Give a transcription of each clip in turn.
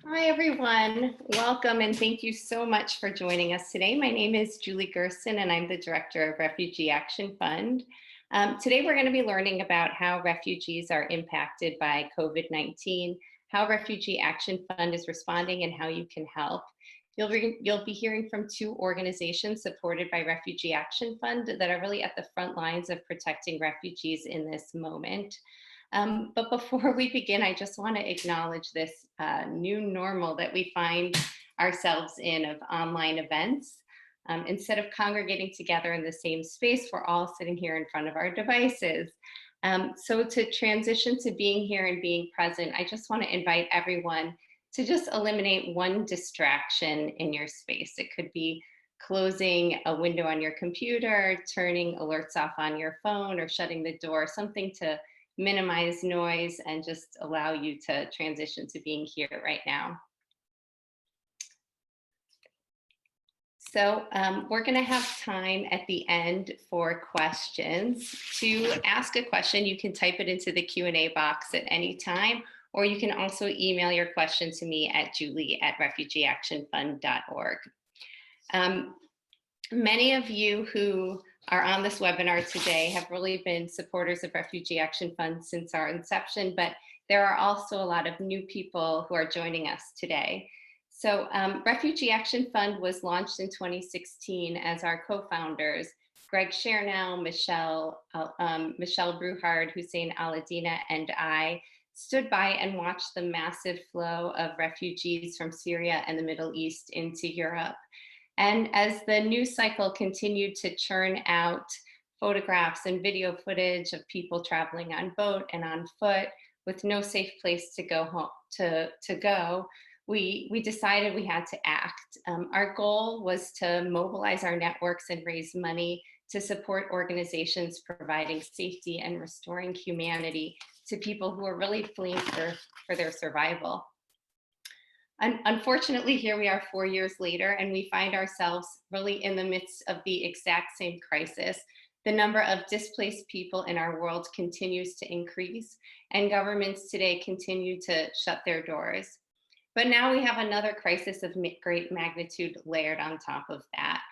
Hi, everyone. Welcome and thank you so much for joining us today. My name is Julie Gerson and I'm the Director of Refugee Action Fund. Today we're going to be learning about how refugees are impacted by COVID-19, how Refugee Action Fund is responding and how you can help. You'll be hearing from two organizations supported by Refugee Action Fund that are really at the front lines of protecting refugees in this moment. But before we begin, I just want to acknowledge this new normal that we find ourselves in of online events. Instead of congregating together in the same space, we're all sitting here in front of our devices. So to transition to being here and being present, I just want to invite everyone to just eliminate one distraction in your space. It could be closing a window on your computer, turning alerts off on your phone, or shutting the door, something to minimize noise and just allow you to transition to being here right now. So we're going to have time at the end for questions. To ask a question, you can type it into the Q&A box at any time, or you can also email your question to me at julie@refugeeactionfund.org. Many of you who are on this webinar today have really been supporters of Refugee Action Fund since our inception, but there are also a lot of new people who are joining us today. So Refugee Action Fund was launched in 2016 as our co-founders, Greg Chernow, Michelle Bruhard, Hussein Aladina, and I stood by and watched the massive flow of refugees from Syria and the Middle East into Europe. And as the news cycle continued to churn out photographs and video footage of people traveling on boat and on foot with no safe place to go home, we decided we had to act. Our goal was to mobilize our networks and raise money to support organizations providing safety and restoring humanity to people who are really fleeing for their survival. Unfortunately, here we are 4 years later, and we find ourselves really in the midst of the exact same crisis. The number of displaced people in our world continues to increase, and governments today continue to shut their doors. But now we have another crisis of great magnitude layered on top of that.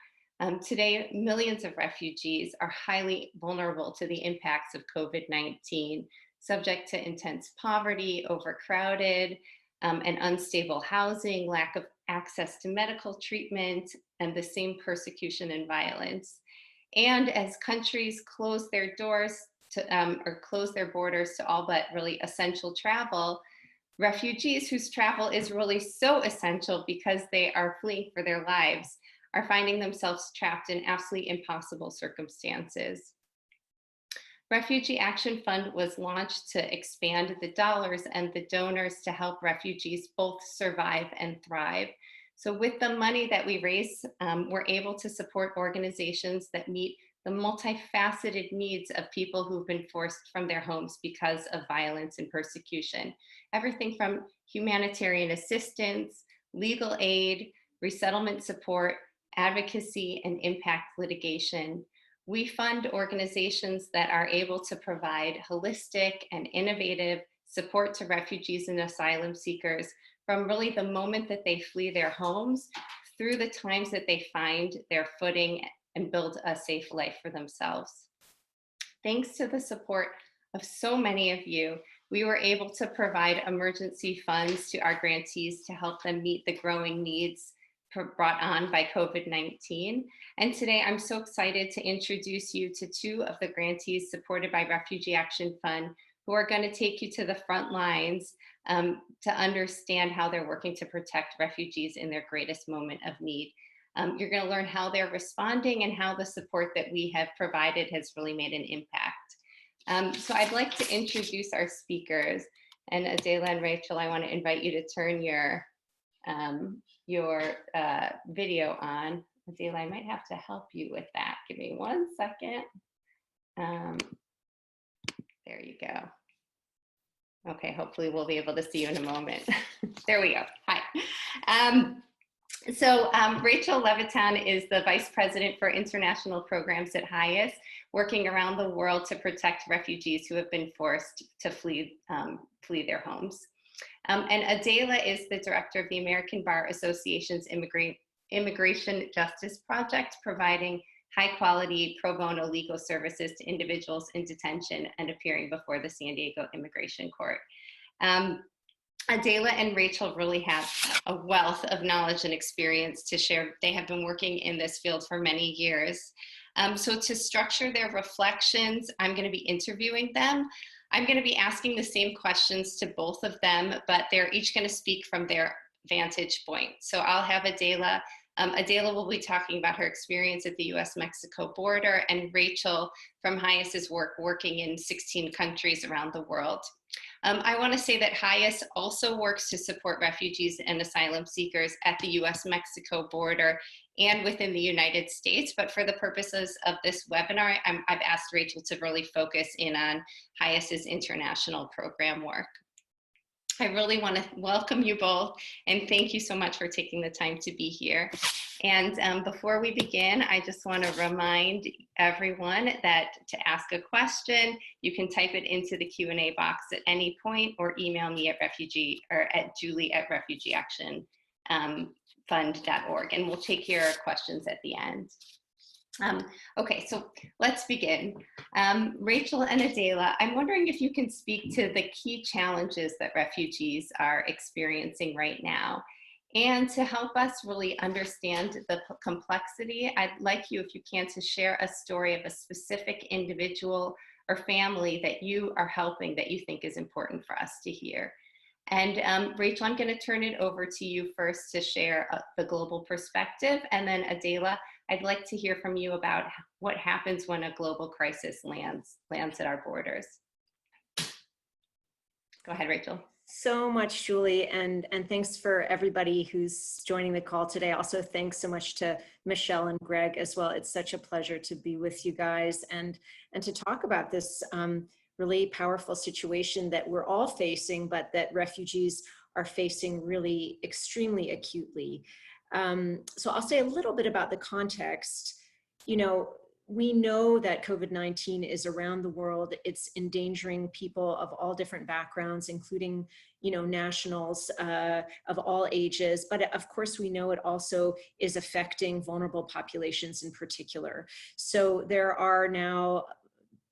Today, millions of refugees are highly vulnerable to the impacts of COVID-19, subject to intense poverty, overcrowded, and unstable housing, lack of access to medical treatment, and the same persecution and violence. And as countries close their doors to, or close their borders to all but really essential travel, refugees whose travel is really so essential because they are fleeing for their lives are finding themselves trapped in absolutely impossible circumstances. Refugee Action Fund was launched to expand the dollars and the donors to help refugees both survive and thrive. So with the money that we raise, we're able to support organizations that meet the multifaceted needs of people who've been forced from their homes because of violence and persecution. Everything from humanitarian assistance, legal aid, resettlement support, advocacy, and impact litigation. We fund organizations that are able to provide holistic and innovative support to refugees and asylum seekers from really the moment that they flee their homes through the times that they find their footing and build a safe life for themselves. Thanks to the support of so many of you, we were able to provide emergency funds to our grantees to help them meet the growing needs brought on by COVID-19. And today I'm so excited to introduce you to two of the grantees supported by Refugee Action Fund who are going to take you to the front lines to understand how they're working to protect refugees in their greatest moment of need. You're going to learn how they're responding and how the support that we have provided has really made an impact. So I'd like to introduce our speakers. And Adela and Rachel, I want to invite you to turn your video on. Adela, I might have to help you with that. Give me 1 second. There you go. Okay, hopefully we'll be able to see you in a moment. There we go. Hi. Rachel Levitan is the Vice President for International Programs at HIAS, working around the world to protect refugees who have been forced to flee their homes. And Adela is the director of the American Bar Association's Immigration Justice Project, providing high quality pro bono legal services to individuals in detention and appearing before the San Diego Immigration Court. Adela and Rachel really have a wealth of knowledge and experience to share. They have been working in this field for many years. So to structure their reflections, I'm going to be interviewing them. I'm going to be asking the same questions to both of them, but they're each going to speak from their vantage point. So I'll have Adela. Adela will be talking about her experience at the US-Mexico border, and Rachel from HIAS's work working in 16 countries around the world. I want to say that HIAS also works to support refugees and asylum seekers at the US-Mexico border and within the United States. But for the purposes of this webinar, I've asked Rachel to really focus in on HIAS's international program work. I really want to welcome you both and thank you so much for taking the time to be here. And before we begin, I just want to remind everyone that to ask a question, you can type it into the Q&A box at any point or email me at julie@refugeeactionfund.org, and we'll take your questions at the end. Okay, so let's begin. Rachel and Adela, I'm wondering if you can speak to the key challenges that refugees are experiencing right now. And to help us really understand the complexity, I'd like you, if you can, to share a story of a specific individual or family that you are helping that you think is important for us to hear. And Rachel, I'm going to turn it over to you first to share the global perspective. And then Adela, I'd like to hear from you about what happens when a global crisis lands at our borders. Go ahead, Rachel. So much, Julie, and thanks for everybody who's joining the call today. Also, thanks so much to Michelle and Greg as well. It's such a pleasure to be with you guys and to talk about this really powerful situation that we're all facing, but that refugees are facing really extremely acutely. So I'll say a little bit about the context. You know, we know that COVID-19 is around the world. It's endangering people of all different backgrounds, including, you know, nationals of all ages. But of course, we know it also is affecting vulnerable populations in particular. So there are now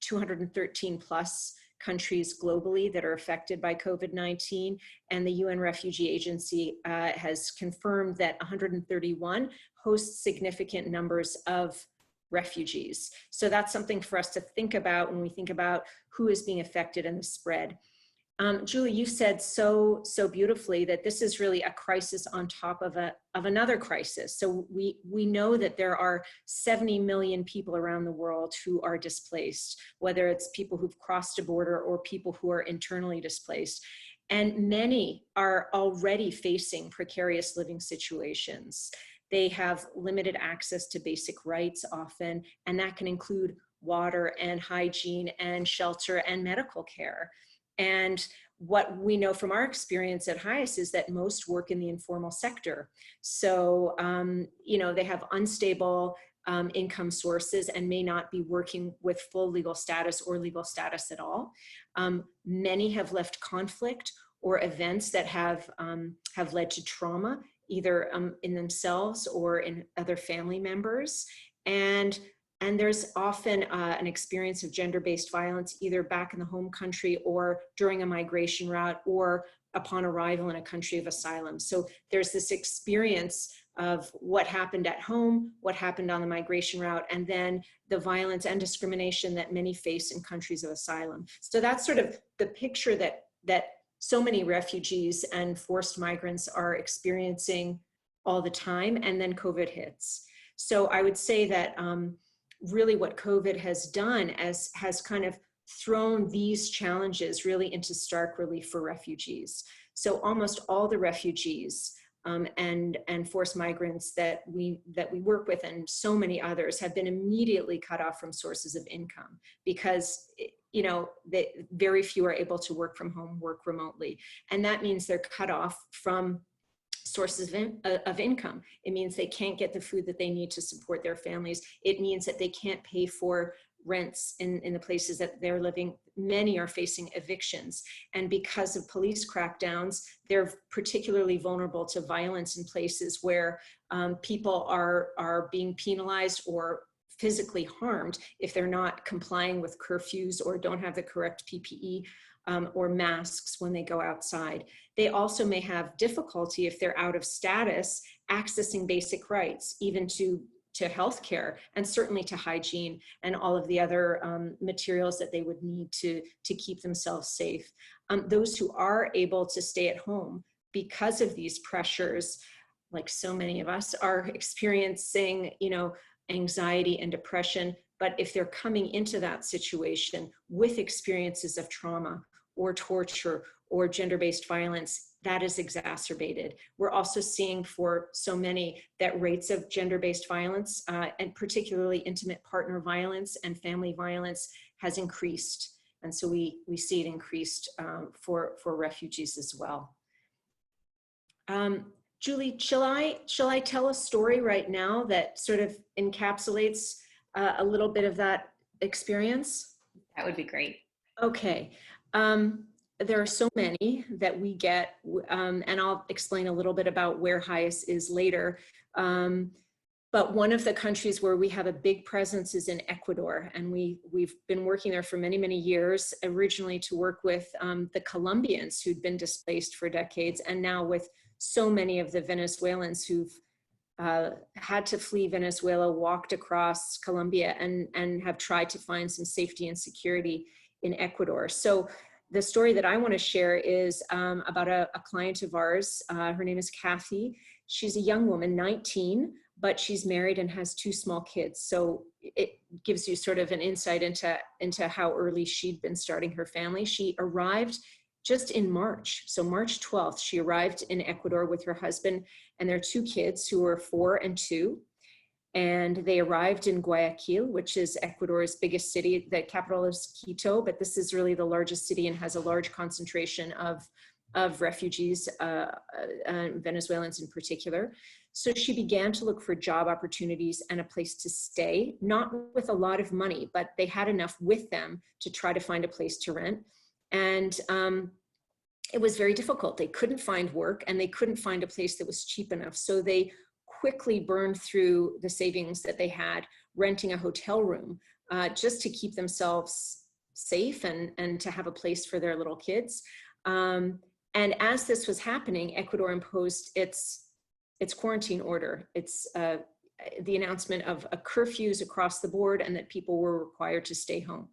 213 plus countries globally that are affected by COVID-19, and the UN Refugee Agency has confirmed that 131 host significant numbers of refugees. So that's something for us to think about when we think about who is being affected in the spread. Julie, you said so beautifully that this is really a crisis on top of another crisis. So we know that there are 70 million people around the world who are displaced, whether it's people who've crossed a border or people who are internally displaced. And many are already facing precarious living situations. They have limited access to basic rights often, and that can include water and hygiene and shelter and medical care. And what we know from our experience at HIAS is that most work in the informal sector. So, you know, they have unstable income sources and may not be working with full legal status or legal status at all. Many have left conflict or events that have led to trauma, either in themselves or in other family members. And there's often an experience of gender-based violence, either back in the home country or during a migration route or upon arrival in a country of asylum. So there's this experience of what happened at home, what happened on the migration route, and then the violence and discrimination that many face in countries of asylum. So that's sort of the picture that so many refugees and forced migrants are experiencing all the time, and then COVID hits. So I would say that really what COVID has done has kind of thrown these challenges really into stark relief for refugees. So almost all the refugees and forced migrants that we work with, and so many others, have been immediately cut off from sources of income because, you know, very few are able to work from home, work remotely. And that means they're cut off from sources of income. It means they can't get the food that they need to support their families. It means that they can't pay for rents in the places that they're living, many are facing evictions. And because of police crackdowns, they're particularly vulnerable to violence in places where people are being penalized or physically harmed if they're not complying with curfews or don't have the correct PPE or masks when they go outside. They also may have difficulty if they're out of status accessing basic rights, even to healthcare, and certainly to hygiene and all of the other materials that they would need to keep themselves safe. Those who are able to stay at home because of these pressures, like so many of us, are experiencing, anxiety and depression. But if they're coming into that situation with experiences of trauma or torture or gender-based violence, that is exacerbated. We're also seeing for so many that rates of gender-based violence and particularly intimate partner violence and family violence has increased. And so we see it increased for refugees as well. Julie, shall I tell a story right now that sort of encapsulates a little bit of that experience? That would be great. Okay. There are so many that we get, and I'll explain a little bit about where HIAS is later. But one of the countries where we have a big presence is in Ecuador, and we've been working there for many, many years, originally to work with the Colombians who'd been displaced for decades, and now with so many of the Venezuelans who've had to flee Venezuela, walked across Colombia, and have tried to find some safety and security in Ecuador. So the story that I want to share is about a client of ours. Her name is Kathy. She's a young woman, 19, but she's married and has 2 small kids. So it gives you sort of an insight into how early she'd been starting her family. She arrived just in March. So March 12th, she arrived in Ecuador with her husband and their 2 kids who were 4 and 2. And they arrived in Guayaquil, which is Ecuador's biggest city. The capital is Quito, but this is really the largest city and has a large concentration of refugees, Venezuelans in particular. So she began to look for job opportunities and a place to stay, not with a lot of money, but they had enough with them to try to find a place to rent. And it was very difficult. They couldn't find work and they couldn't find a place that was cheap enough. So they quickly burned through the savings that they had renting a hotel room just to keep themselves safe and to have a place for their little kids. And as this was happening, Ecuador imposed its quarantine order. It's the announcement of curfews across the board and that people were required to stay home.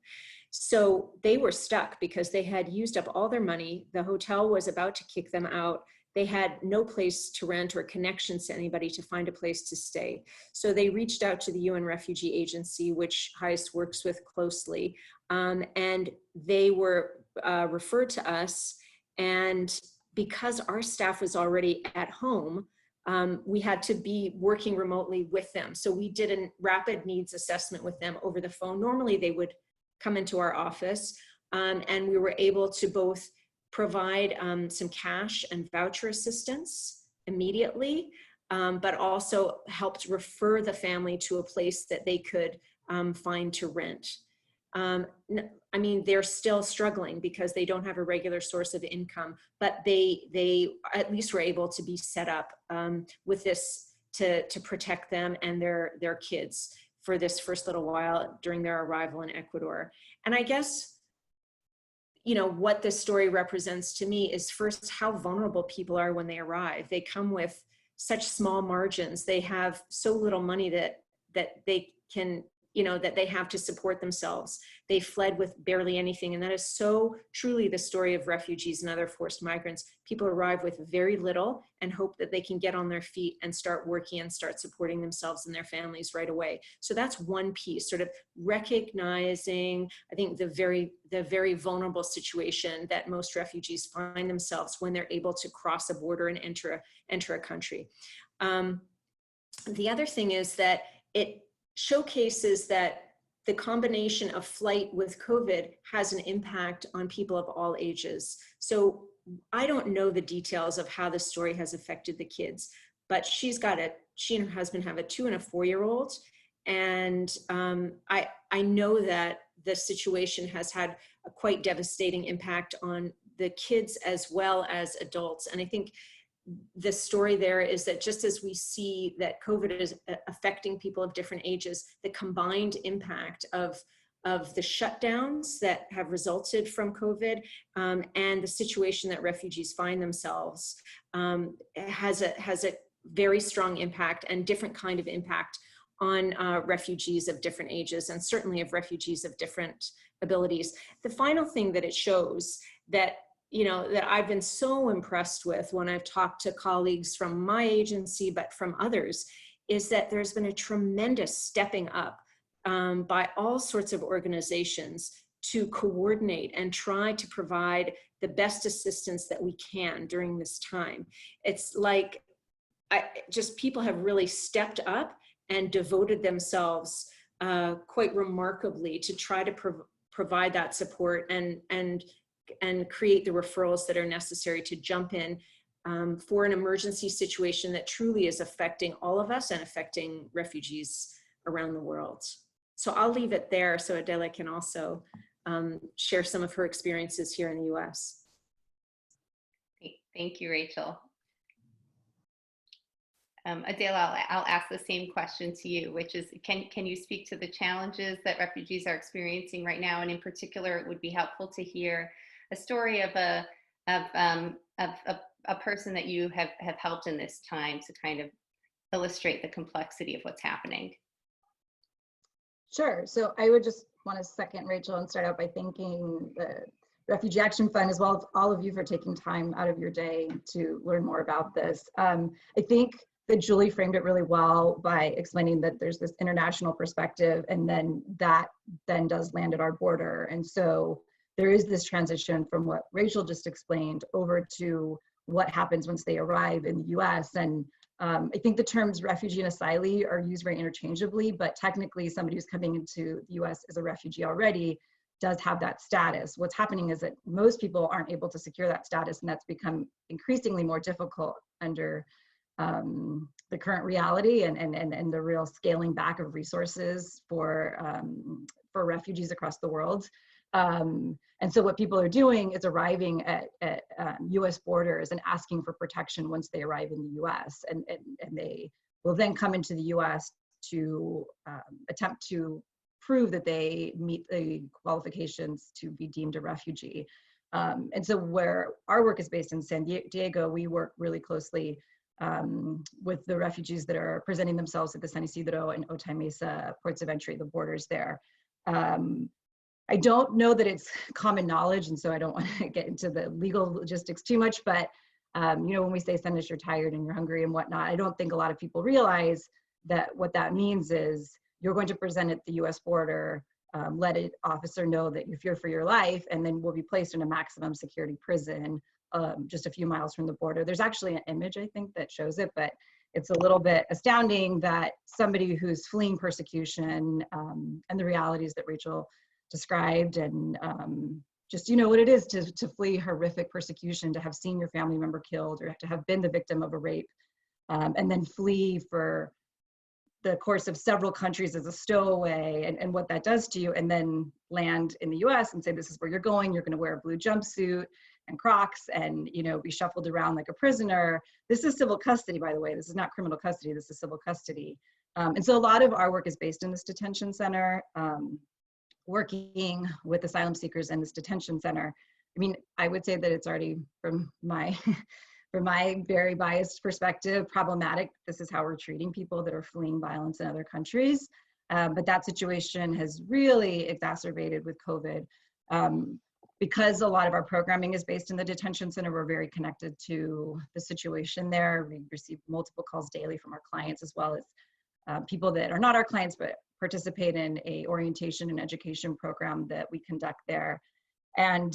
So they were stuck because they had used up all their money. The hotel was about to kick them out. They had no place to rent or connections to anybody to find a place to stay. So they reached out to the UN Refugee Agency, which HIAS works with closely, and they were referred to us. And because our staff was already at home, we had to be working remotely with them. So we did a rapid needs assessment with them over the phone. Normally they would come into our office, and we were able to both provide some cash and voucher assistance immediately, but also helped refer the family to a place that they could find to rent. I mean, they're still struggling because they don't have a regular source of income, but they at least were able to be set up with this to protect them and their kids for this first little while during their arrival in Ecuador. And I guess, what this story represents to me is first how vulnerable people are when they arrive. They come with such small margins. They have so little money that they can, that they have to support themselves. They fled with barely anything. And that is so truly the story of refugees and other forced migrants. People arrive with very little and hope that they can get on their feet and start working and start supporting themselves and their families right away. So that's one piece, sort of recognizing, I think, the very vulnerable situation that most refugees find themselves when they're able to cross a border and enter a country. The other thing is that it showcases that the combination of flight with COVID has an impact on people of all ages. So I don't know the details of how the story has affected the kids, but she and her husband have a 2 and a 4-year-old. And I know that the situation has had quite devastating impact on the kids as well as adults. And I think the story there is that just as we see that COVID is affecting people of different ages, the combined impact of the shutdowns that have resulted from COVID and the situation that refugees find themselves has a very strong impact and different kind of impact on refugees of different ages, and certainly of refugees of different abilities. The final thing that it shows that that I've been so impressed with when I've talked to colleagues from my agency, but from others, is that there's been a tremendous stepping up by all sorts of organizations to coordinate and try to provide the best assistance that we can during this time. It's like people have really stepped up and devoted themselves quite remarkably to try to provide that support and create the referrals that are necessary to jump in for an emergency situation that truly is affecting all of us and affecting refugees around the world. So I'll leave it there so Adela can also share some of her experiences here in the US. Thank you, Rachel. Adela, I'll ask the same question to you, which is, can you speak to the challenges that refugees are experiencing right now? And in particular, it would be helpful to hear a story of a person that you have helped in this time to kind of illustrate the complexity of what's happening. Sure. So I would just want to second Rachel and start out by thanking the Refugee Action Fund, as well as all of you, for taking time out of your day to learn more about this. I think that Julie framed it really well by explaining that there's this international perspective, and then that then does land at our border. And so there is this transition from what Rachel just explained over to what happens once they arrive in the US. And I think the terms refugee and asylee are used very interchangeably, but technically somebody who's coming into the US as a refugee already does have that status. What's happening is that most people aren't able to secure that status, and that's become increasingly more difficult under the current reality and the real scaling back of resources for refugees across the world. And so what people are doing is arriving at US borders and asking for protection once they arrive in the US, and they will then come into the US to attempt to prove that they meet the qualifications to be deemed a refugee. And so where our work is based in San Diego, we work really closely with the refugees that are presenting themselves at the San Isidro and Otay Mesa ports of entry, the borders there. I don't know that it's common knowledge, and so I don't want to get into the legal logistics too much, but when we say send us you're tired and you're hungry and whatnot, I don't think a lot of people realize that what that means is you're going to present at the US border, let an officer know that you fear for your life, and then will be placed in a maximum security prison just a few miles from the border. There's actually an image, I think, that shows it, but it's a little bit astounding that somebody who's fleeing persecution and the realities that Rachel described, and just what it is to flee horrific persecution, to have seen your family member killed or to have been the victim of a rape, and then flee for the course of several countries as a stowaway, and what that does to you, and then land in the US and say, this is where you're going to wear a blue jumpsuit and Crocs and be shuffled around like a prisoner. This is civil custody, by the way. This is not criminal custody, this is civil custody. And so a lot of our work is based in this detention center, working with asylum seekers in this detention center. I mean, I would say that it's already, from my very biased perspective, problematic. This is how we're treating people that are fleeing violence in other countries. But that situation has really exacerbated with COVID. Because a lot of our programming is based in the detention center, we're very connected to the situation there. We receive multiple calls daily from our clients, as well as people that are not our clients, but participate in a orientation and education program that we conduct there. And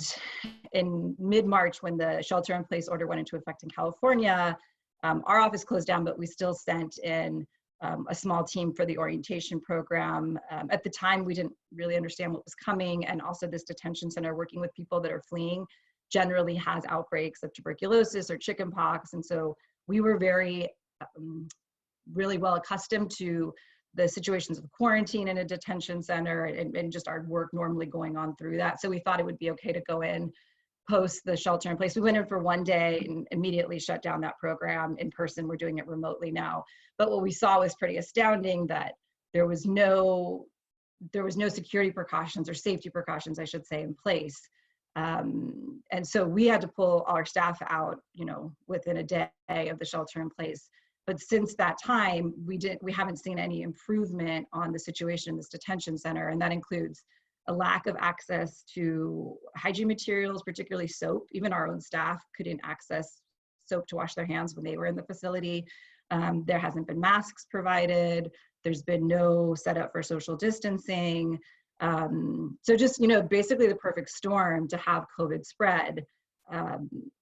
in mid-March, when the shelter-in-place order went into effect in California, our office closed down, but we still sent in a small team for the orientation program. At the time, we didn't really understand what was coming, and also this detention center working with people that are fleeing generally has outbreaks of tuberculosis or chickenpox, and so we were very, really well accustomed to the situations of quarantine in a detention center and just our work normally going on through that. So we thought it would be okay to go in post the shelter in place. We went in for one day and immediately shut down that program in person. We're doing it remotely now. But what we saw was pretty astounding, that there was no security precautions, or safety precautions, I should say, in place. And so we had to pull our staff out, within a day of the shelter in place. But since that time, we haven't seen any improvement on the situation in this detention center. And that includes a lack of access to hygiene materials, particularly soap. Even our own staff couldn't access soap to wash their hands when they were in the facility. There hasn't been masks provided. There's been no setup for social distancing. So just, basically the perfect storm to have COVID spread.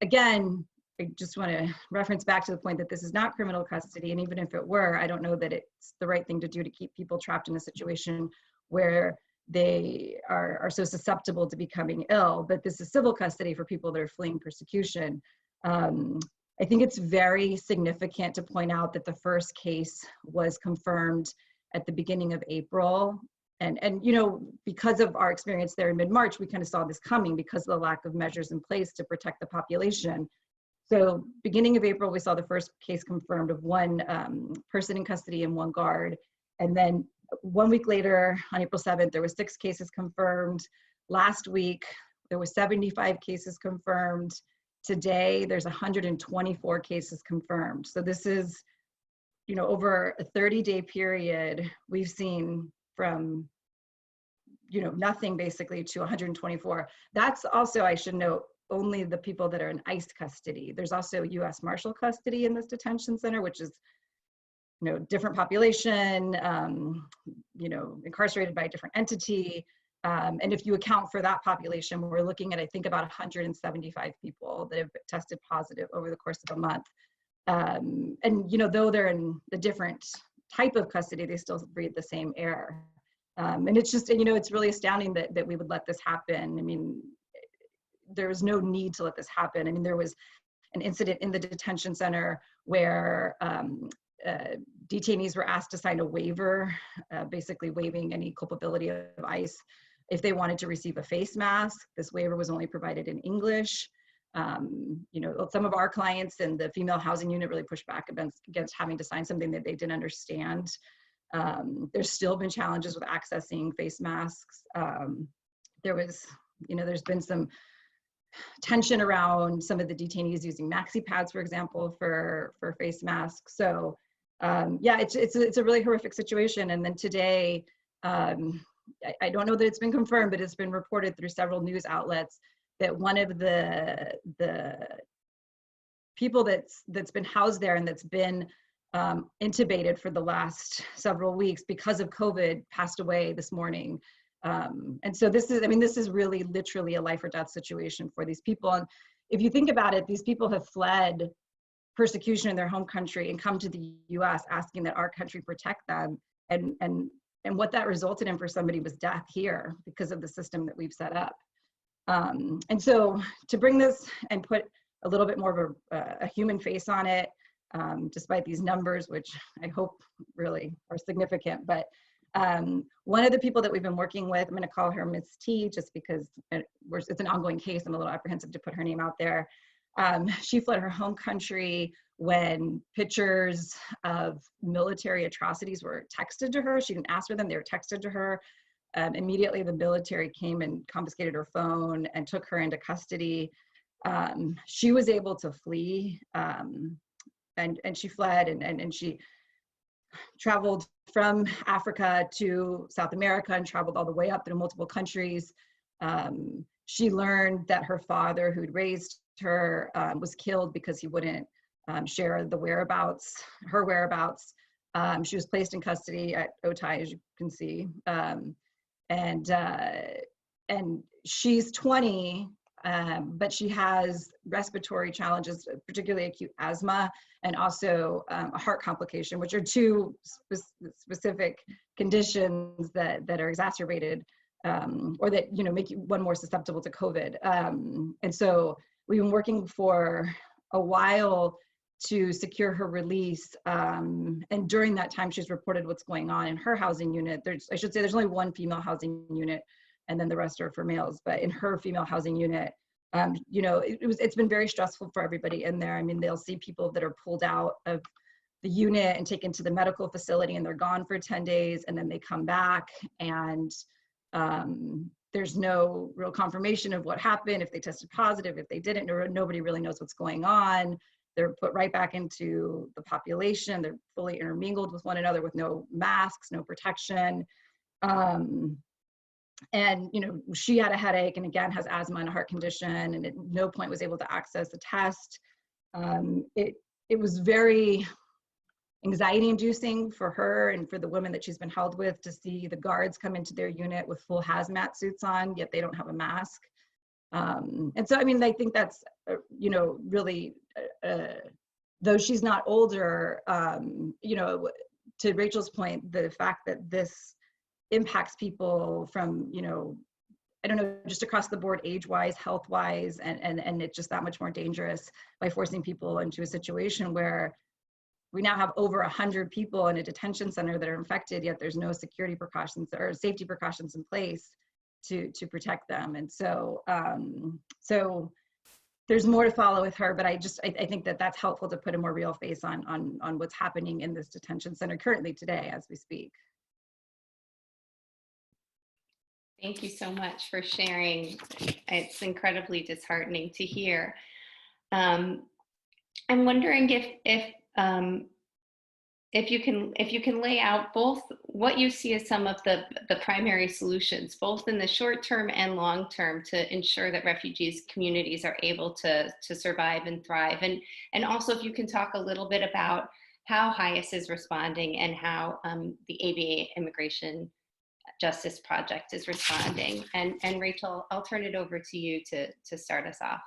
Again, I just want to reference back to the point that this is not criminal custody. And even if it were, I don't know that it's the right thing to do to keep people trapped in a situation where they are so susceptible to becoming ill. But this is civil custody for people that are fleeing persecution. I think it's very significant to point out that the first case was confirmed at the beginning of April. And because of our experience there in mid-March, we kind of saw this coming because of the lack of measures in place to protect the population. So beginning of April, we saw the first case confirmed of one person in custody and one guard. And then 1 week later, on April 7th, there were 6 cases confirmed. Last week, there were 75 cases confirmed. Today, there's 124 cases confirmed. So this is, over a 30-day period, we've seen from, nothing basically to 124. That's also, I should note, only the people that are in ICE custody. There's also U.S. Marshal custody in this detention center, which is, different population, incarcerated by a different entity. And if you account for that population, we're looking at, I think, about 175 people that have tested positive over the course of a month. And, though they're in a different type of custody, they still breathe the same air. And it's just, it's really astounding that we would let this happen. I mean, there was no need to let this happen. I mean, there was an incident in the detention center where detainees were asked to sign a waiver, basically waiving any culpability of ICE if they wanted to receive a face mask. This waiver was only provided in English. Some of our clients in the female housing unit really pushed back against having to sign something that they didn't understand. There's still been challenges with accessing face masks. There's been some tension around some of the detainees using maxi pads, for example, for face masks. So it's a really horrific situation. And then today, I don't know that it's been confirmed, but it's been reported through several news outlets that one of the people that's been housed there and that's been intubated for the last several weeks because of COVID passed away this morning. And so this is really literally a life or death situation for these people. And if you think about it, these people have fled persecution in their home country and come to the US asking that our country protect them. And what that resulted in for somebody was death here because of the system that we've set up. And so to bring this and put a little bit more of a human face on it, despite these numbers, which I hope really are significant, but one of the people that we've been working with, I'm going to call her Miss T, just because it's an ongoing case. I'm a little apprehensive to put her name out there. She fled her home country when pictures of military atrocities were texted to her. She didn't ask for them, they were texted to her. Immediately the military came and confiscated her phone and took her into custody. She was able to flee, and she fled and she traveled from Africa to South America and traveled all the way up through multiple countries. She learned that her father, who'd raised her, was killed because he wouldn't share her whereabouts. She was placed in custody at Otay, as you can see. And she's 20, but she has respiratory challenges, particularly acute asthma, and also a heart complication, which are two specific conditions that are exacerbated or that make one more susceptible to COVID. And so we've been working for a while to secure her release. And during that time, she's reported what's going on in her housing unit. I should say there's only one female housing unit, and then the rest are for males. But in her female housing unit, it's been very stressful for everybody in there. I mean, they'll see people that are pulled out of the unit and taken to the medical facility, and they're gone for 10 days, and then they come back, and there's no real confirmation of what happened, if they tested positive, if they didn't. Nobody really knows what's going on. They're put right back into the population. They're fully intermingled with one another with no masks, no protection. And she had a headache, and again has asthma and a heart condition, and at no point was able to access a test. It was very anxiety inducing for her and for the women that she's been held with to see the guards come into their unit with full hazmat suits on, yet they don't have a mask. And so, I mean, I think that's, really, though she's not older, to Rachel's point, the fact that this impacts people from, I don't know, just across the board, age-wise, health-wise, and it's just that much more dangerous by forcing people into a situation where we now have over 100 people in a detention center that are infected, yet there's no security precautions or safety precautions in place to protect them. And so, so there's more to follow with her, but I think that that's helpful to put a more real face on what's happening in this detention center currently today as we speak. Thank you so much for sharing. It's incredibly disheartening to hear. I'm wondering if you can lay out both what you see as some of the primary solutions, both in the short term and long term, to ensure that refugees communities are able to survive and thrive, and also if you can talk a little bit about how HIAS is responding and how the ABA Immigration Justice Project is responding. And Rachel, I'll turn it over to you to start us off.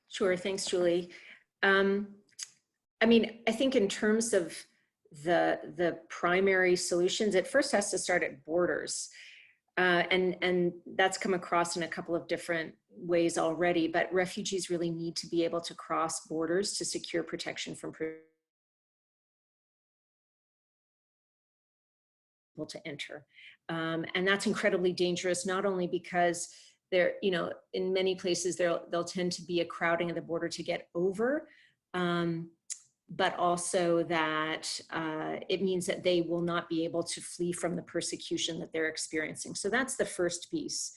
Sure, thanks, Julie. I mean, I think in terms of the primary solutions, it first has to start at borders. And that's come across in a couple of different ways already, but refugees really need to be able to cross borders to secure protection from people to enter. And that's incredibly dangerous, not only because there, in many places there'll tend to be a crowding of the border to get over, but also that it means that they will not be able to flee from the persecution that they're experiencing. So that's the first piece.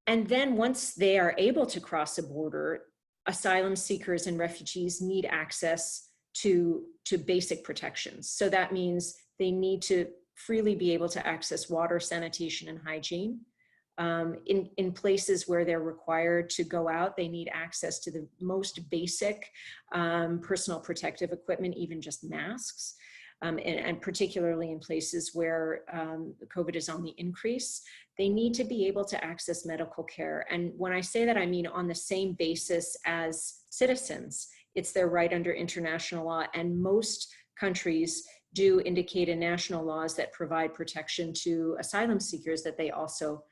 And then once they are able to cross a border, asylum seekers and refugees need access to basic protections. So that means they need to freely be able to access water, sanitation, and hygiene. In places where they're required to go out, they need access to the most basic personal protective equipment, even just masks, and particularly in places where COVID is on the increase, they need to be able to access medical care. And when I say that, I mean on the same basis as citizens. It's their right under international law, and most countries do indicate in national laws that provide protection to asylum seekers that they also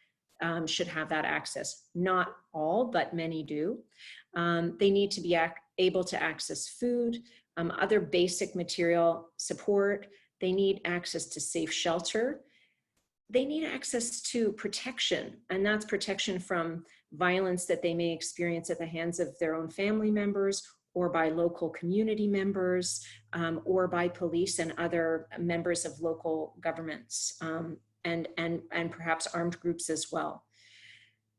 should have that access. Not all, but many do. They need to be able to access food, other basic material support. They need access to safe shelter. They need access to protection, and that's protection from violence that they may experience at the hands of their own family members, or by local community members, or by police and other members of local governments. And perhaps armed groups as well.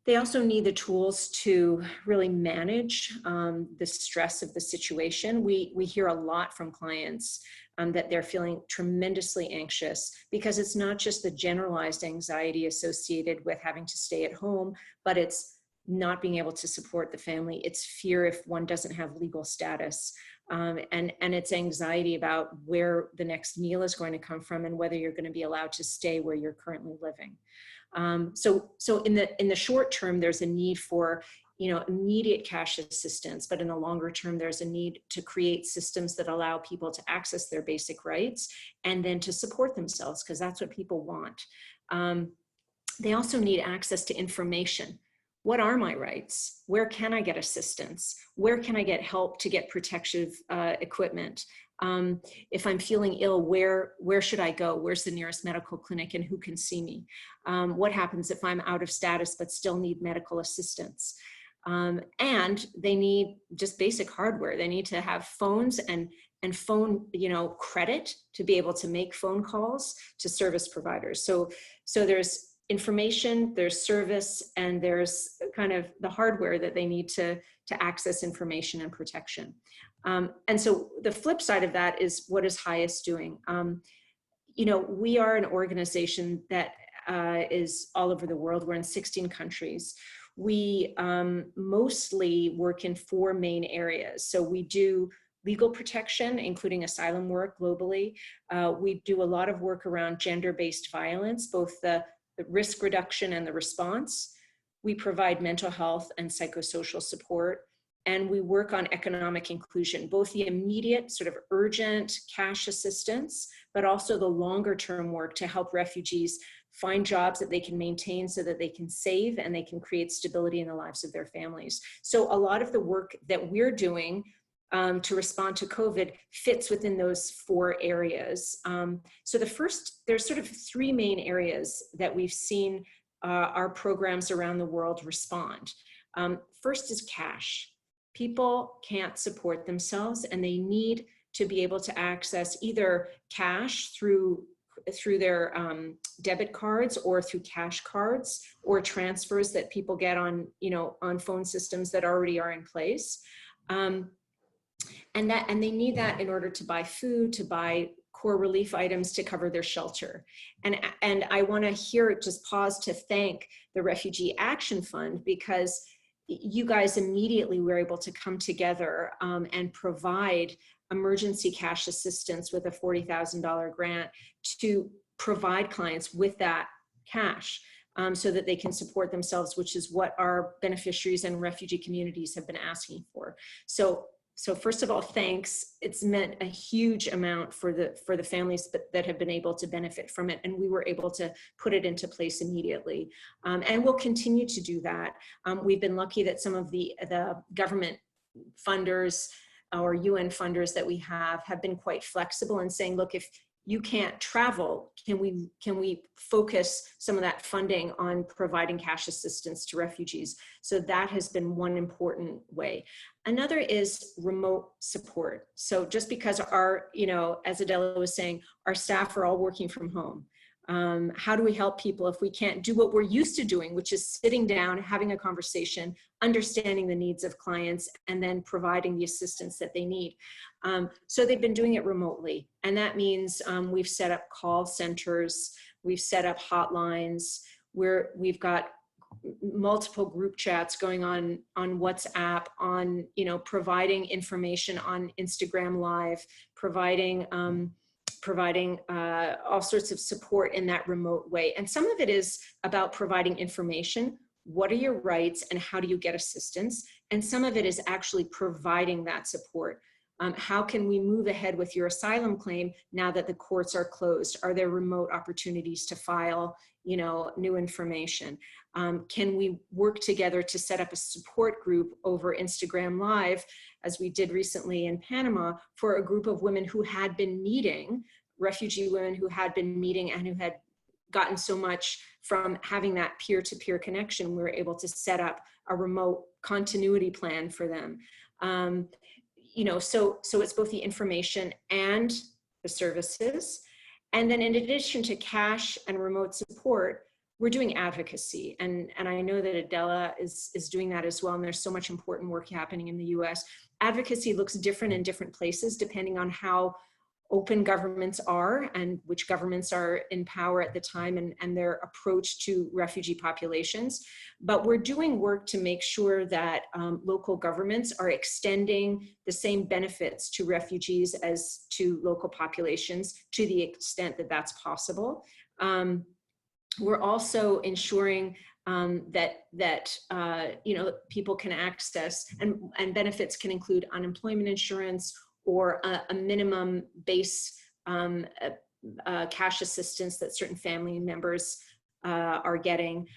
They also need the tools to really manage the stress of the situation. We hear a lot from clients that they're feeling tremendously anxious, because it's not just the generalized anxiety associated with having to stay at home, but it's not being able to support the family. It's fear if one doesn't have legal status. And it's anxiety about where the next meal is going to come from and whether you're going to be allowed to stay where you're currently living. So in the short term, there's a need for immediate cash assistance, but in the longer term, there's a need to create systems that allow people to access their basic rights and then to support themselves, because that's what people want. They also need access to information. what are my rights? Where can I get assistance? Where can I get help to get protective equipment? If I'm feeling ill, where should I go? Where's the nearest medical clinic and who can see me? What happens if I'm out of status but still need medical assistance? And they need just basic hardware. They need to have phones and phone, credit to be able to make phone calls to service providers. So there's information, there's service, and there's kind of the hardware that they need to access information and protection. And so the flip side of that is, what is Highest doing? We are an organization that is all over the world. We're in 16 countries. We mostly work in 4 main areas. So we do legal protection, including asylum work globally. We do a lot of work around gender-based violence, both the risk reduction and the response. We provide mental health and psychosocial support. And we work on economic inclusion, both the immediate sort of urgent cash assistance, but also the longer term work to help refugees find jobs that they can maintain so that they can save and they can create stability in the lives of their families. So a lot of the work that we're doing to respond to COVID fits within those 4 areas. So there's sort of 3 main areas that we've seen our programs around the world respond. First is cash. People can't support themselves and they need to be able to access either cash through their debit cards or through cash cards or transfers that people get on phone systems that already are in place. And they need that in order to buy food, to buy core relief items, to cover their shelter. And I want to just pause to thank the Refugee Action Fund, because you guys immediately were able to come together and provide emergency cash assistance with a $40,000 grant to provide clients with that cash so that they can support themselves, which is what our beneficiaries and refugee communities have been asking for. So first of all, thanks. It's meant a huge amount for the families that have been able to benefit from it, and we were able to put it into place immediately. And we'll continue to do that. We've been lucky that some of the government funders or UN funders that we have been quite flexible in saying, look, if you can't travel, can we focus some of that funding on providing cash assistance to refugees? So that has been one important way. Another is remote support. So just because as Adela was saying, our staff are all working from home. How do we help people if we can't do what we're used to doing, which is sitting down, having a conversation, understanding the needs of clients, and then providing the assistance that they need? So they've been doing it remotely. And that means we've set up call centers, we've set up hotlines, we've got multiple group chats going on WhatsApp, on providing information on Instagram Live, providing all sorts of support in that remote way. And some of it is about providing information. What are your rights and how do you get assistance? And some of it is actually providing that support. How can we move ahead with your asylum claim now that the courts are closed? Are there remote opportunities to file, new information? Can we work together to set up a support group over Instagram Live, as we did recently in Panama, for a group of women who had been meeting, refugee women who had been meeting and who had gotten so much from having that peer-to-peer connection, we were able to set up a remote continuity plan for them. So it's both the information and the services. And then in addition to cash and remote support, we're doing advocacy. And I know that Adela is doing that as well. And there's so much important work happening in the US. Advocacy looks different in different places, depending on how open governments are and which governments are in power at the time and their approach to refugee populations. But we're doing work to make sure that local governments are extending the same benefits to refugees as to local populations to the extent that that's possible. We're also ensuring that people can access and benefits can include unemployment insurance or a minimum base cash assistance that certain family members are getting,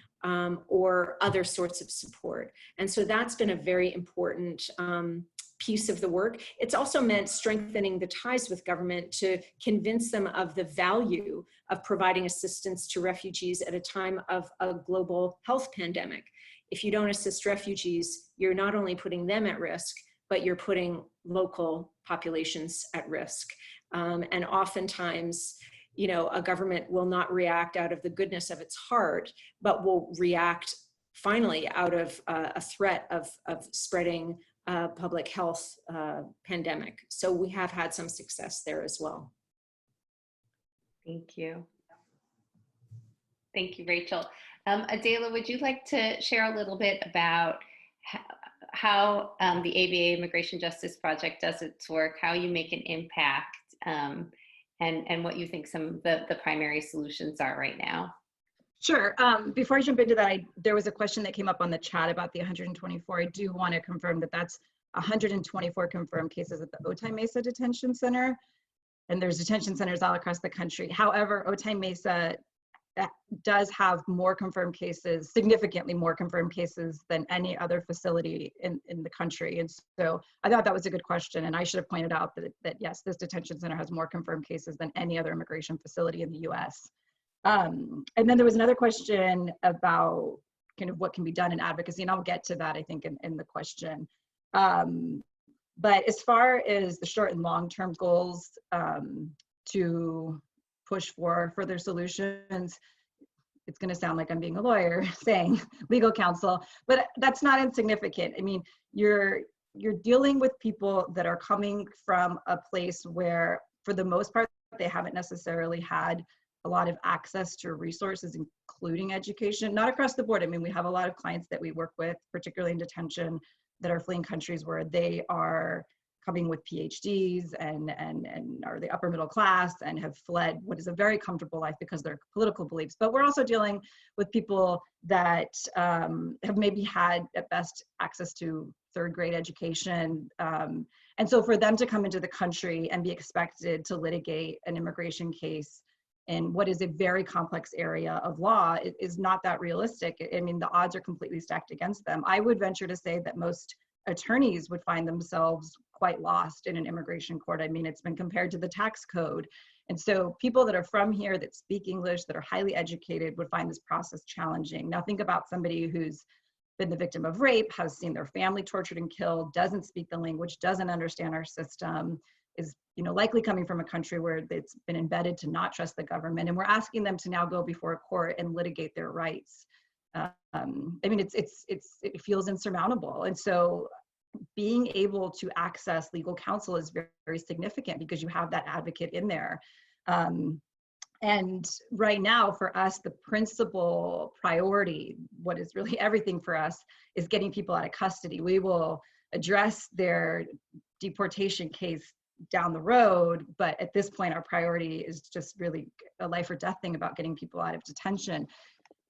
or other sorts of support. And so that's been a very important piece of the work. It's also meant strengthening the ties with government to convince them of the value of providing assistance to refugees at a time of a global health pandemic. If you don't assist refugees, you're not only putting them at risk, but you're putting local populations at risk. And oftentimes, you know, a government will not react out of the goodness of its heart, but will react finally out of a threat of spreading public health pandemic. So we have had some success there as well. Thank you. Thank you, Rachel. Adela, would you like to share a little bit about how the ABA Immigration Justice Project does its work, how you make an impact, and what you think some of the primary solutions are right now? Sure. Before I jump into that, there was a question that came up on the chat about the 124. I do want to confirm that that's 124 confirmed cases at the Otay Mesa Detention Center, and there's detention centers all across the country. However, Otay Mesa does have more confirmed cases, significantly more confirmed cases than any other facility in the country. And so I thought that was a good question. And I should have pointed out that yes, this detention center has more confirmed cases than any other immigration facility in the US. And then there was another question about kind of what can be done in advocacy, and I'll get to that, I think, in the question. But as far as the short and long-term goals to push for further solutions, it's going to sound like I'm being a lawyer saying legal counsel, but that's not insignificant. I mean, you're dealing with people that are coming from a place where, for the most part, they haven't necessarily had a lot of access to resources, including education. Not across the board. I mean, we have a lot of clients that we work with, particularly in detention, that are fleeing countries where they are coming with PhDs and are the upper middle class and have fled what is a very comfortable life because of their political beliefs. But we're also dealing with people that have maybe had at best access to third grade education. And so for them to come into the country and be expected to litigate an immigration case in what is a very complex area of law is not that realistic. I mean, the odds are completely stacked against them. I would venture to say that most attorneys would find themselves quite lost in an immigration court. I mean, it's been compared to the tax code. And so people that are from here that speak English, that are highly educated, would find this process challenging. Now think about somebody who's been the victim of rape, has seen their family tortured and killed, doesn't speak the language, doesn't understand our system, is likely coming from a country where it's been embedded to not trust the government. And we're asking them to now go before a court and litigate their rights. I mean, it feels insurmountable. And so being able to access legal counsel is very, very significant because you have that advocate in there. And right now for us, the principal priority, what is really everything for us, is getting people out of custody. We will address their deportation case down the road, but at this point, our priority is just really a life or death thing about getting people out of detention.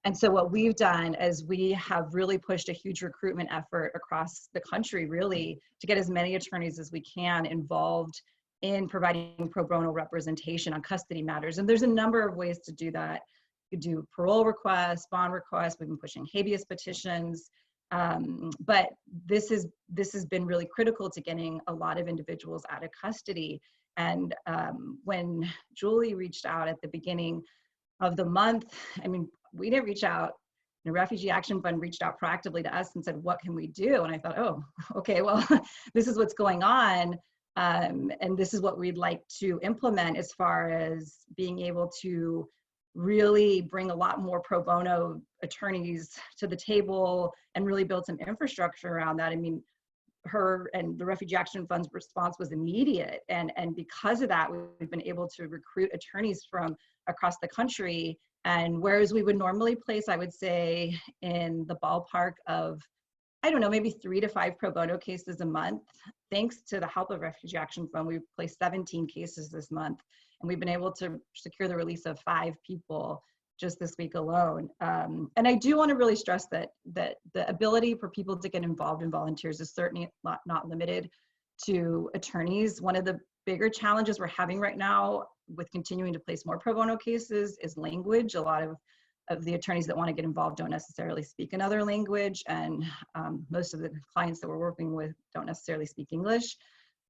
And so what we've done is we have really pushed a huge recruitment effort across the country, really, to get as many attorneys as we can involved in providing pro bono representation on custody matters. And there's a number of ways to do that. You do parole requests, bond requests, we've been pushing habeas petitions, but this has been really critical to getting a lot of individuals out of custody. And when Julie reached out at the beginning of the month, I mean, we didn't reach out. The Refugee Action Fund reached out proactively to us and said, what can we do? And I thought, oh, okay, well, this is what's going on. And this is what we'd like to implement as far as being able to really bring a lot more pro bono attorneys to the table and really build some infrastructure around that. I mean, her and the Refugee Action Fund's response was immediate. And because of that, we've been able to recruit attorneys from across the country. And whereas we would normally place, I would say, in the ballpark of, I don't know, maybe 3 to 5 pro bono cases a month, thanks to the help of Refugee Action Fund, we've placed 17 cases this month. And we've been able to secure the release of 5 people just this week alone. And I do want to really stress that the ability for people to get involved in volunteers is certainly not limited to attorneys. One of the bigger challenges we're having right now with continuing to place more pro bono cases is language. A lot of the attorneys that want to get involved don't necessarily speak another language, and most of the clients that we're working with don't necessarily speak English.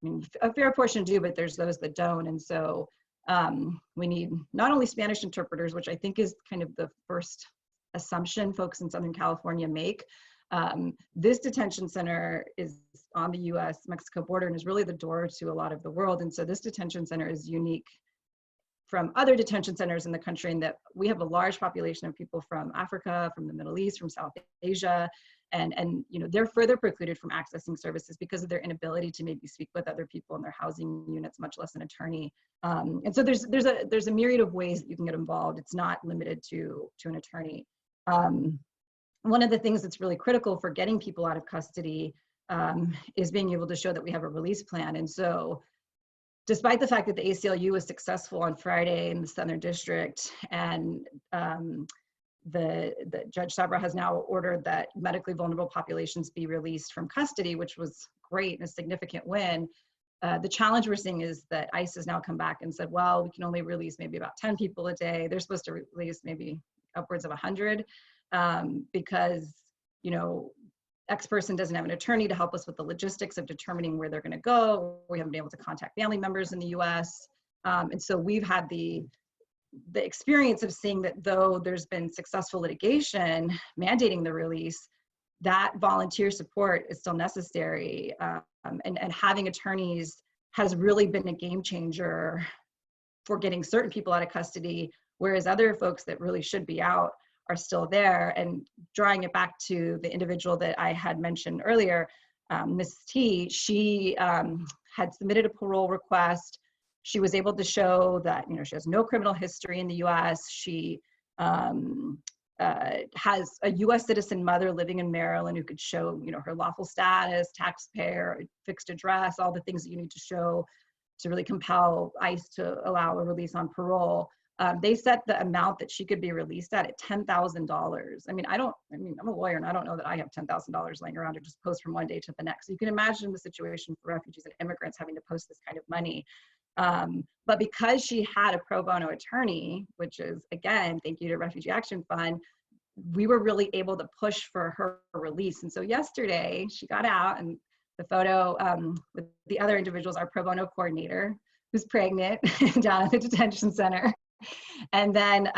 I mean, a fair portion do, but there's those that don't. And so we need not only Spanish interpreters, which I think is kind of the first assumption folks in Southern California make. This detention center is on the US-Mexico border and is really the door to a lot of the world. And so this detention center is unique from other detention centers in the country, in that we have a large population of people from Africa, from the Middle East, from South Asia, and you know, they're further precluded from accessing services because of their inability to maybe speak with other people in their housing units, much less an attorney. And so there's a myriad of ways that you can get involved. It's not limited to an attorney. One of the things that's really critical for getting people out of custody is being able to show that we have a release plan. And so despite the fact that the ACLU was successful on Friday in the Southern District, and the Judge Sabra has now ordered that medically vulnerable populations be released from custody, which was great and a significant win. The challenge we're seeing is that ICE has now come back and said, well, we can only release maybe about 10 people a day. They're supposed to release maybe upwards of 100 because, you know, X person doesn't have an attorney to help us with the logistics of determining where they're going to go. We haven't been able to contact family members in the US. And so we've had the experience of seeing that though there's been successful litigation mandating the release, that volunteer support is still necessary. And having attorneys has really been a game changer for getting certain people out of custody, whereas other folks that really should be out are still there. And drawing it back to the individual that I had mentioned earlier, Ms. T, she had submitted a parole request. She was able to show that, you know, she has no criminal history in the US. She has a US citizen mother living in Maryland who could show, you know, her lawful status, taxpayer, fixed address, all the things that you need to show to really compel ICE to allow a release on parole. They set the amount that she could be released at $10,000. I mean, I'm a lawyer and I don't know that I have $10,000 laying around to just post from one day to the next. So you can imagine the situation for refugees and immigrants having to post this kind of money. But because she had a pro bono attorney, which is, again, thank you to Refugee Action Fund, we were really able to push for her release. And so yesterday she got out, and the photo with the other individuals, our pro bono coordinator, who's pregnant down at the detention center. And then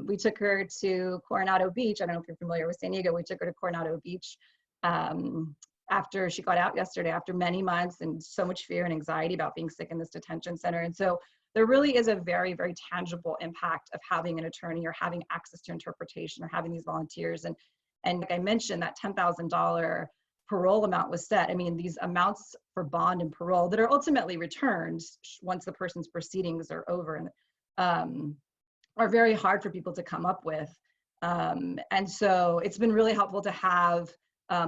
we took her to Coronado Beach. I don't know if you're familiar with San Diego. We took her to Coronado Beach after she got out yesterday, after many months and so much fear and anxiety about being sick in this detention center. And so there really is a very, very tangible impact of having an attorney or having access to interpretation or having these volunteers. And like I mentioned, that $10,000 parole amount was set. I mean, these amounts for bond and parole that are ultimately returned once the person's proceedings are over are very hard for people to come up with. And so it's been really helpful to have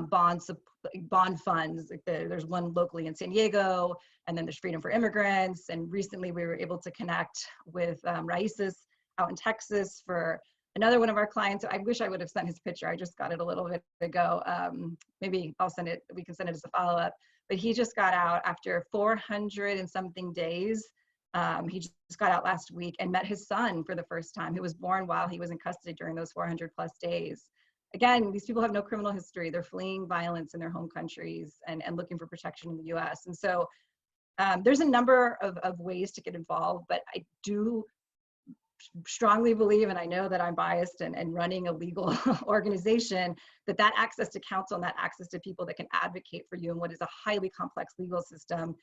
bond funds. Like there's one locally in San Diego, and then there's Freedom for Immigrants. And recently we were able to connect with Raices out in Texas for another one of our clients. I wish I would have sent his picture. I just got it a little bit ago. Maybe I'll send it, we can send it as a follow-up. But he just got out after 400 and something days. He just got out last week and met his son for the first time, who was born while he was in custody during those 400 plus days. Again, these people have no criminal history. They're fleeing violence in their home countries and looking for protection in the US. And so there's a number of ways to get involved, but I do strongly believe, and I know that I'm biased and running a legal organization, that access to counsel and that access to people that can advocate for you in what is a highly complex legal system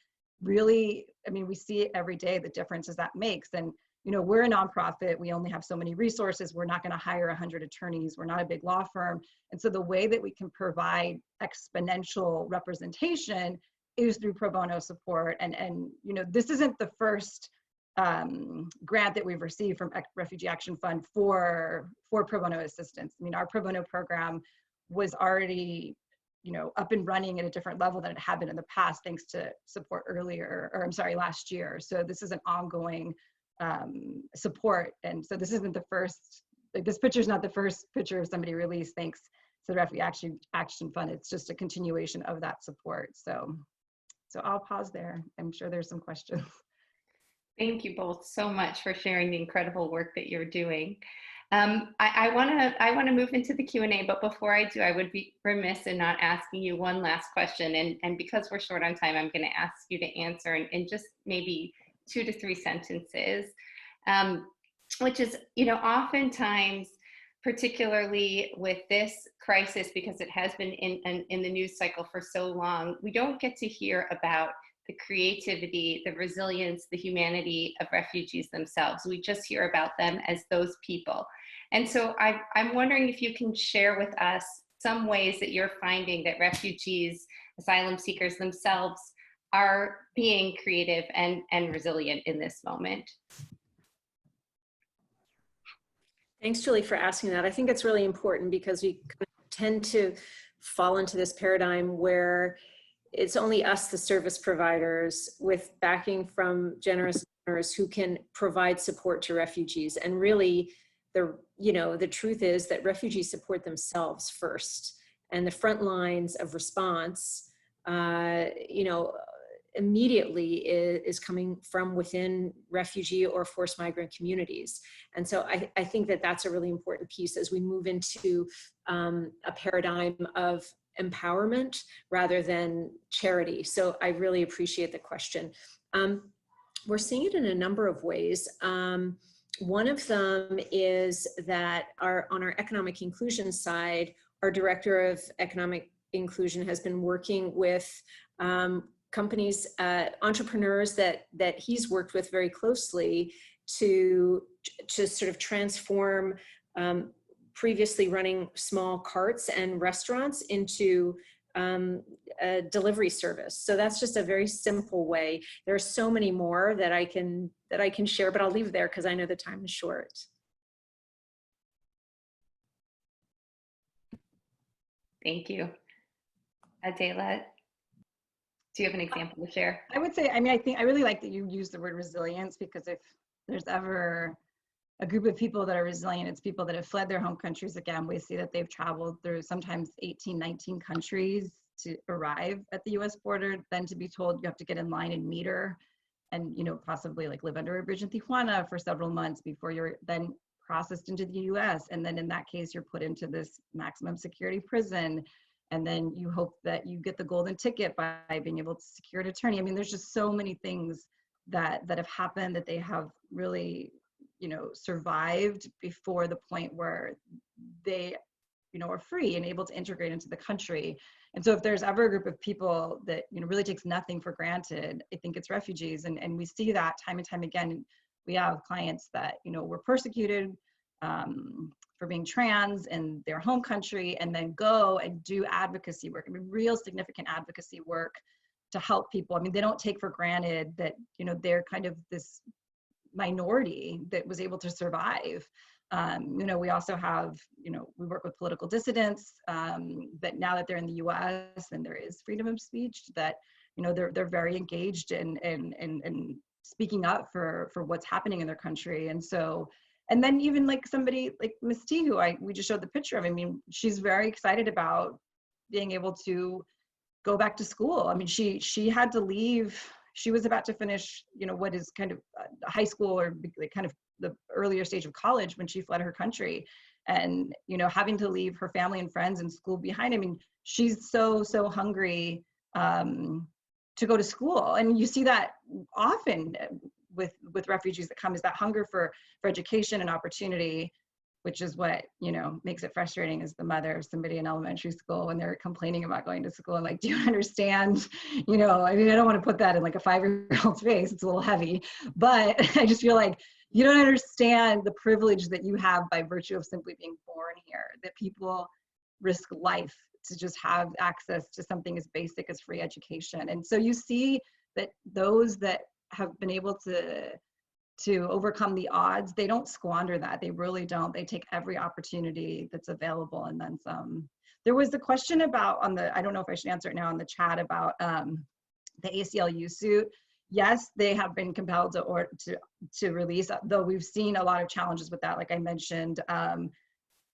really, I mean, we see it every day, the differences that makes. And, you know, we're a nonprofit. We only have so many resources. We're not going to hire 100 attorneys. We're not a big law firm. And so the way that we can provide exponential representation is through pro bono support. And you know, this isn't the first grant that we've received from Refugee Action Fund for pro bono assistance. I mean, our pro bono program was already, you know, up and running at a different level than it had been in the past, thanks to support last year. So this is an ongoing support. And so this isn't the first, like, this picture is not the first picture of somebody released thanks to the Refugee Action Fund. It's just a continuation of that support. So I'll pause there. I'm sure there's some questions. Thank you both so much for sharing the incredible work that you're doing. I want to move into the Q&A, but before I do, I would be remiss in not asking you one last question. And because we're short on time, I'm going to ask you to answer in just maybe 2 to 3 sentences, which is, oftentimes, particularly with this crisis, because it has been in the news cycle for so long, we don't get to hear about the creativity, the resilience, the humanity of refugees themselves. We just hear about them as those people. And so I'm wondering if you can share with us some ways that you're finding that refugees, asylum seekers themselves are being creative and resilient in this moment. Thanks, Julie, for asking that. I think it's really important because we tend to fall into this paradigm where it's only us, the service providers, with backing from generous donors who can provide support to refugees. And really, the truth is that refugees support themselves first. And the front lines of response, immediately is coming from within refugee or forced migrant communities. And so I think that that's a really important piece as we move into a paradigm of empowerment rather than charity. So I really appreciate the question. We're seeing it in a number of ways. One of them is that on our economic inclusion side, our director of economic inclusion has been working with companies, entrepreneurs that he's worked with very closely to sort of transform previously running small carts and restaurants into a delivery service. So that's just a very simple way. There are so many more that I can share, but I'll leave it there because I know the time is short. Thank you. Adela, do you have an example to share? I would say, I really like that you use the word resilience, because if there's ever a group of people that are resilient, it's people that have fled their home countries. Again, we see that they've traveled through sometimes 18, 19 countries to arrive at the US border, then to be told you have to get in line and meter and, possibly like live under a bridge in Tijuana for several months before you're then processed into the US. And then in that case, you're put into this maximum security prison. And then you hope that you get the golden ticket by being able to secure an attorney. There's just so many things that have happened that they have really, survived before the point where they, are free and able to integrate into the country. And so if there's ever a group of people that, really takes nothing for granted, I think it's refugees. And we see that time and time again. We have clients that, were persecuted for being trans in their home country, and then go and do advocacy work, real significant advocacy work to help people. They don't take for granted that, they're kind of this minority that was able to survive. We also have, we work with political dissidents that now that they're in the US and there is freedom of speech, that, they're very engaged in speaking up for what's happening in their country. And so, and then even like somebody like Miss T, who we just showed the picture of, she's very excited about being able to go back to school. She had to leave. She was about to finish, what is kind of high school or kind of the earlier stage of college when she fled her country, and, having to leave her family and friends and school behind. She's so hungry to go to school. And you see that often with refugees that come, is that hunger for education and opportunity, which is what, makes it frustrating as the mother of somebody in elementary school when they're complaining about going to school. I'm like, do you understand? I don't want to put that in like a 5-year-old's face. It's a little heavy, but I just feel like you don't understand the privilege that you have by virtue of simply being born here, that people risk life to just have access to something as basic as free education. And so you see that those that have been able to overcome the odds, they don't squander that. They really don't. They take every opportunity that's available and then some. There was a question about I don't know if I should answer it now in the chat, about the ACLU suit. Yes, they have been compelled to release, though we've seen a lot of challenges with that. Like I mentioned,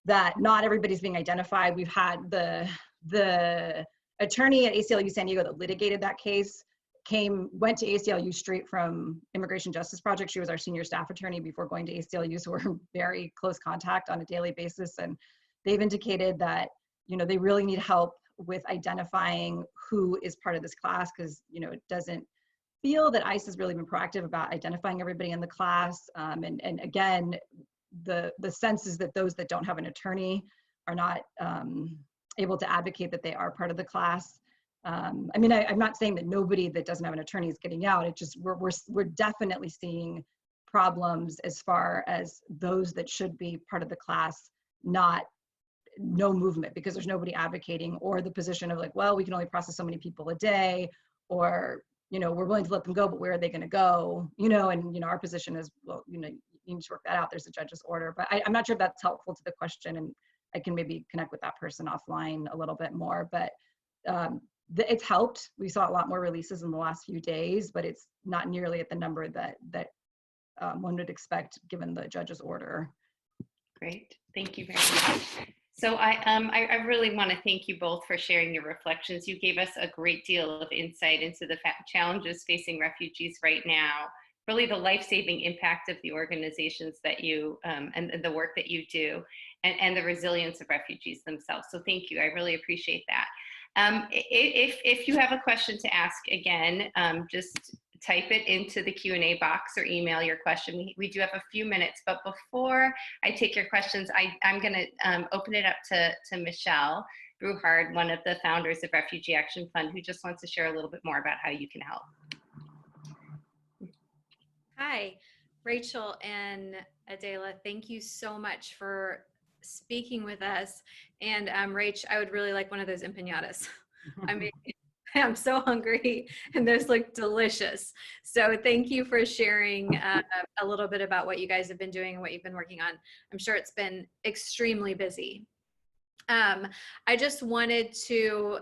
that not everybody's being identified. We've had the attorney at ACLU San Diego that litigated that case went to ACLU straight from Immigration Justice Project. She was our senior staff attorney before going to ACLU, so we're in very close contact on a daily basis. And they've indicated that, you know, they really need help with identifying who is part of this class, because, you know, it doesn't feel that ICE has really been proactive about identifying everybody in the class. And again, the sense is that those that don't have an attorney are not able to advocate that they are part of the class. I mean, I'm not saying that nobody that doesn't have an attorney is getting out. It just, we're definitely seeing problems as far as those that should be part of the class, no movement, because there's nobody advocating, or the position of like, well, we can only process so many people a day, or, you know, we're willing to let them go, but where are they going to go? You know, and, you know, our position is, well, you know, you need to work that out. There's a judge's order, but I'm not sure if that's helpful to the question, and I can maybe connect with that person offline a little bit more, but it's helped. We saw a lot more releases in the last few days, but it's not nearly at the number that one would expect given the judge's order. Great, thank you very much. So I really want to thank you both for sharing your reflections. You gave us a great deal of insight into the challenges facing refugees right now, really the life-saving impact of the organizations that you, and the work that you do, and the resilience of refugees themselves. So thank you, I really appreciate that. If you have a question to ask, again, just type it into the Q&A box or email your question. We do have a few minutes, but before I take your questions, I'm going to open it up to Michelle Bruhard, one of the founders of Refugee Action Fund, who just wants to share a little bit more about how you can help. Hi, Rachel and Adela, thank you so much for speaking with us. And Rach, I would really like one of those empanadas. I mean, I'm so hungry and those look delicious. So thank you for sharing a little bit about what you guys have been doing and what you've been working on. I'm sure it's been extremely busy. I just wanted to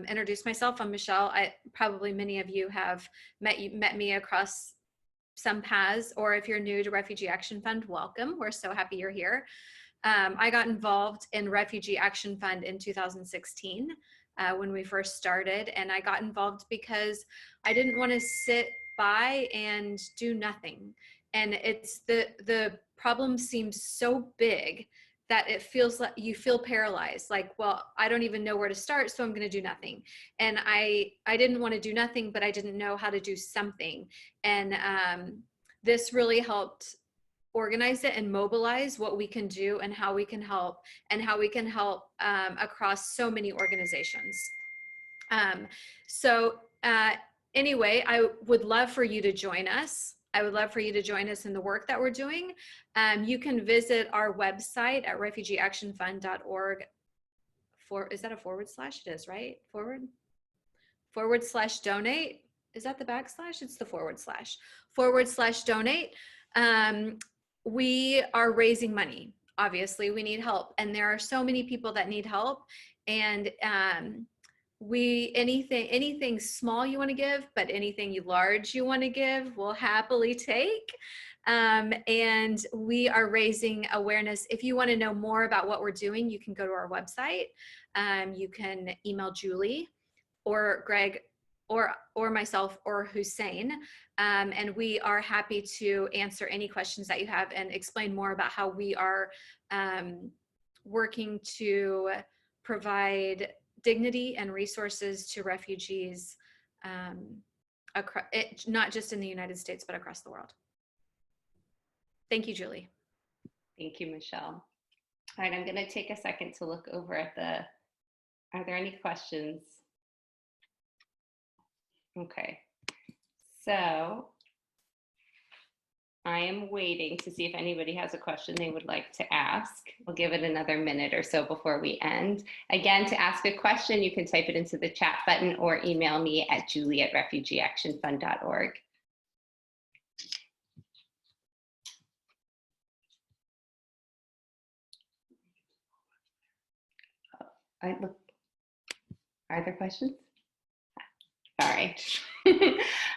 introduce myself. I'm Michelle. Probably many of you have met me across some paths, or if you're new to Refugee Action Fund, welcome. We're so happy you're here. I got involved in Refugee Action Fund in 2016 when we first started, and I got involved because I didn't want to sit by and do nothing. And it's the problem seems so big that it feels like you feel paralyzed, like, well, I don't even know where to start, so I'm going to do nothing. And I didn't want to do nothing, but I didn't know how to do something. And this really helped organize it and mobilize what we can do and how we can help, across so many organizations. Anyway, I would love for you to join us. I would love for you to join us in the work that we're doing. You can visit our website at refugeeactionfund.org. Is that a /? It is, right? /donate. Is that the backslash? It's the / /donate. We are raising money. Obviously, we need help, and there are so many people that need help. And anything small you want to give, but anything large you want to give, we'll happily take. And we are raising awareness. If you want to know more about what we're doing, you can go to our website. You can email Julie or Greg or myself or Hussein. And we are happy to answer any questions that you have and explain more about how we are working to provide dignity and resources to refugees, not just in the United States, but across the world. Thank you, Julie. Thank you, Michelle. All right, I'm going to take a second to look over at are there any questions? Okay, so I am waiting to see if anybody has a question they would like to ask. We'll give it another minute or so before we end. Again, to ask a question, you can type it into the chat button or email me at julie@refugeeactionfund.org. Are there questions? Sorry.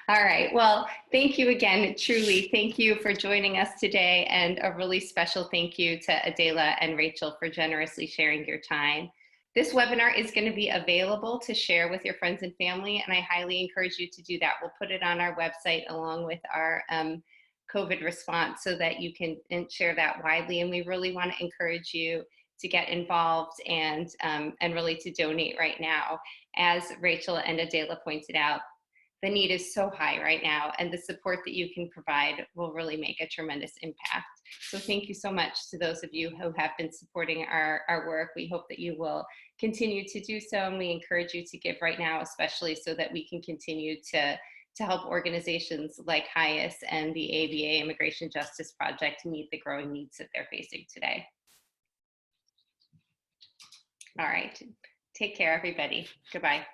All right. Well, thank you again. Truly, thank you for joining us today. And a really special thank you to Adela and Rachel for generously sharing your time. This webinar is going to be available to share with your friends and family, and I highly encourage you to do that. We'll put it on our website along with our COVID response so that you can share that widely. And we really want to encourage you to get involved and really to donate right now. As Rachel and Adela pointed out, the need is so high right now, and the support that you can provide will really make a tremendous impact. So thank you so much to those of you who have been supporting our work. We hope that you will continue to do so, and we encourage you to give right now, especially so that we can continue to help organizations like HIAS and the ABA Immigration Justice Project meet the growing needs that they're facing today. All right, take care, everybody. Goodbye.